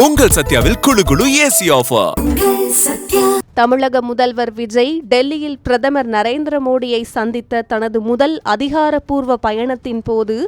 உங்கள் சத்யாவில் குளு குளு ஏசி ஆஃபர். தமிழக முதல்வர் விஜய் டெல்லியில் பிரதமர் நரேந்திர மோடியை சந்தித்த தனது முதல் அதிகாரப்பூர்வ பயணத்தின் போது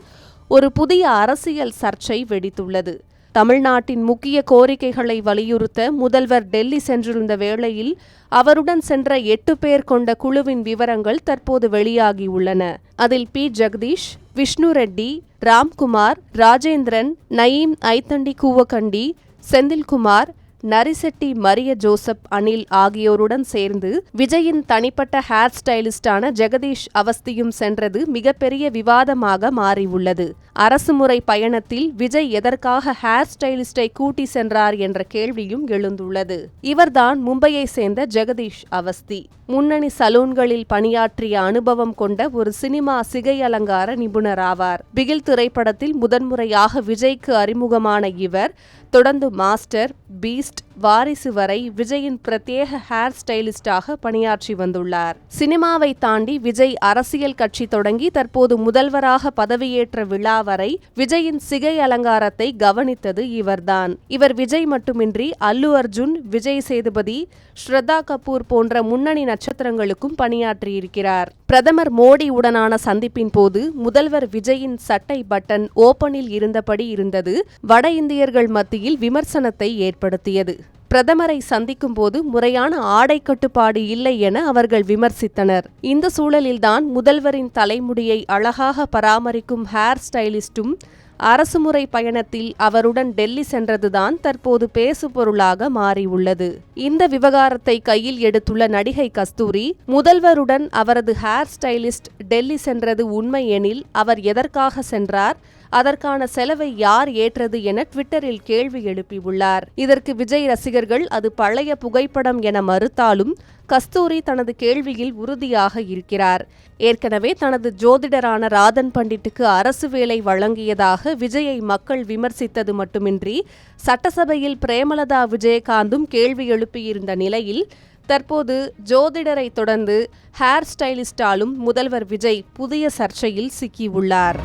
ஒரு புதிய அரசியல் சர்ச்சை வெடித்துள்ளது. தமிழ்நாட்டின் முக்கிய கோரிக்கைகளை வலியுறுத்த முதல்வர் டெல்லி சென்றிருந்த வேளையில் அவருடன் சென்ற 8 பேர் கொண்ட குழுவின் விவரங்கள் தற்போது வெளியாகியுள்ளன. அதில் பி. ஜெகதீஷ், விஷ்ணு ரெட்டி, ராம்குமார், ராஜேந்திரன், நயீம் ஐத்தண்டி கூவக்கண்டி, செந்தில்குமார், நரிசெட்டி மரிய ஜோசப் அனில் ஆகியோருடன் சேர்ந்து விஜயின் தனிப்பட்ட ஹேர் ஸ்டைலிஸ்டான ஜெகதீஷ் அவஸ்தியும் சென்றது மிகப்பெரிய விவாதமாக மாறியுள்ளது. அரசுமுறை பயணத்தில் விஜய் எதற்காக ஹேர் ஸ்டைலிஸ்டை கூட்டி சென்றார் என்ற கேள்வியும் எழுந்துள்ளது. இவர்தான் மும்பையை சேர்ந்த ஜெகதீஷ் அவஸ்தி. முன்னணி சலூன்களில் பணியாற்றிய அனுபவம் கொண்ட ஒரு சினிமா சிகை அலங்கார நிபுணர் ஆவார். பிகில் திரைப்படத்தில் முதன்முறையாக விஜய்க்கு அறிமுகமான இவர் தொடர்ந்து மாஸ்டர், பீஸ்ட், வாரிசு வரை விஜயின் பிரத்யேக ஹேர் ஸ்டைலிஸ்டாக பணியாற்றி வந்துள்ளார். சினிமாவை தாண்டி விஜய் அரசியல் கட்சி தொடங்கி தற்போது முதல்வராக பதவியேற்ற விழா வரை விஜயின் சிகை அலங்காரத்தை கவனித்தது இவர்தான். இவர் விஜய் மட்டுமின்றி அல்லு அர்ஜுன், விஜய் சேதுபதி, ஸ்ரத்தா கபூர் போன்ற முன்னணி நட்சத்திரங்களுக்கும் பணியாற்றியிருக்கிறார். பிரதமர் மோடி உடனான சந்திப்பின் போது முதல்வர் விஜயின் சட்டை பட்டன் ஓபனில் இருந்தபடி இருந்தது வட இந்தியர்கள் மத்தியில் விமர்சனத்தை ஏற்படுத்தியது. பிரதமரை சந்திக்கும் போது முறையான ஆடை கட்டுப்பாடு இல்லை என அவர்கள் விமர்சித்தனர். இந்த சூழலில்தான் முதல்வரின் தலைமுடியை அழகாக பராமரிக்கும் ஹேர் ஸ்டைலிஸ்டும் அரசுமுறை பயணத்தில் அவருடன் டெல்லி சென்றதுதான் தற்போது பேசுபொருளாக மாறியுள்ளது. இந்த விவகாரத்தை கையில் எடுத்துள்ள நடிகை கஸ்தூரி, முதல்வருடன் அவரது ஹேர் ஸ்டைலிஸ்ட் டெல்லி சென்றது உண்மை எனில் அவர் எதற்காக சென்றார், அதற்கான செலவை யார் ஏற்றது என ட்விட்டரில் கேள்வி எழுப்பியுள்ளார். இதற்கு விஜய் ரசிகர்கள் அது பழைய புகைப்படம் என மறுத்தாலும் கஸ்தூரி தனது கேள்வியில் உறுதியாக இருக்கிறார். ஏற்கனவே தனது ஜோதிடரான ராதன் பண்டிட்டுக்கு அரசு வேலை வழங்கியதாக விஜயை மக்கள் விமர்சித்தது மட்டுமின்றி சட்டசபையில் பிரேமலதா விஜயகாந்தும் கேள்வி எழுப்பியிருந்த நிலையில் தற்போது ஜோதிடரை தொடர்ந்து ஹேர் ஸ்டைலிஸ்டாலும் முதல்வர் விஜய் புதிய சர்ச்சையில் சிக்கியுள்ளார்.